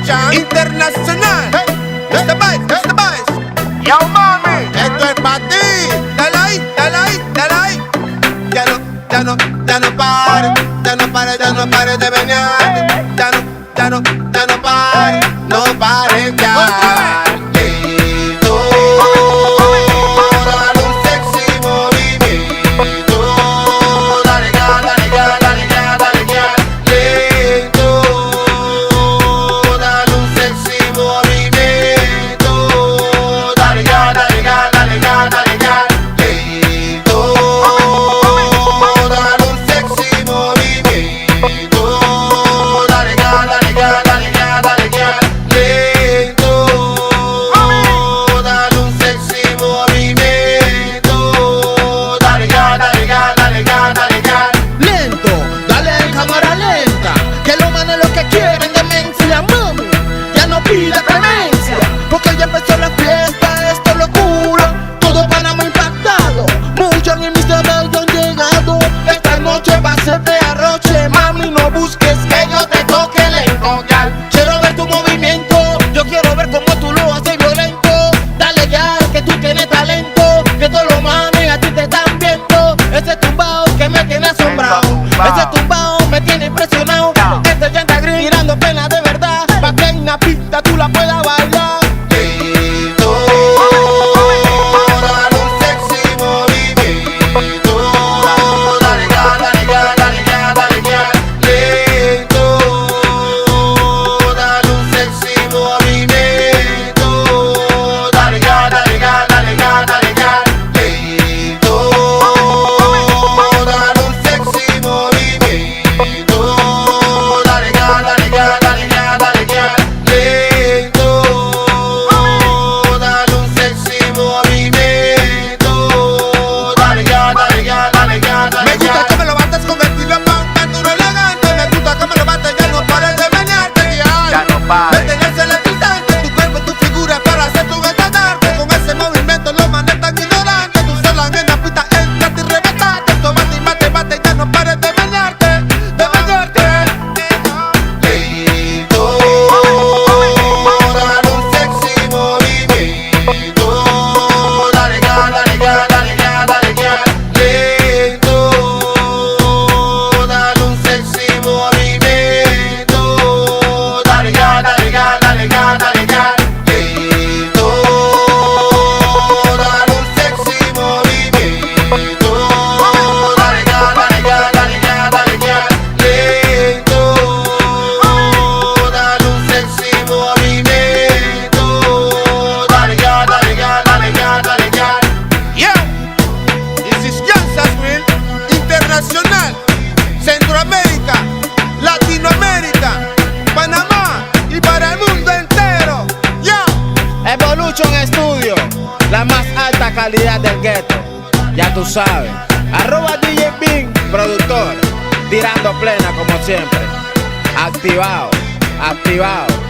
Chan internacional. Hey, Mr. Vice, Mr. Vice. Yo, mami, esto es para ti. Dale ahí, dale ahí, dale ahí. Ya no pares, ya no pares, ya no pares de venir. Ya no pares, no pares ya. Pide clemencia, porque ya empezó la fiesta, esto es locura, todo Panamá impactado, muchos en mis dedos han llegado, esta noche va a ser de arroche, mami no busques que yo te toque lento, ya. Quiero ver tu movimiento, yo quiero ver cómo tú lo haces violento, dale ya que tú tienes talento, que todos los manes a ti te están viendo, ese tumbao que me tiene asombrado, ese tumbao me tiene impresionado, este llanta gris tirando pena de verdad, pa' que en una pista tú la puedas bailar. Centroamérica, Latinoamérica, Panamá y para el mundo entero. Evolution Studio, la más alta calidad del gueto. Ya tú sabes. @DJ Bing, productor. Tirando plena como siempre. Activado, activado.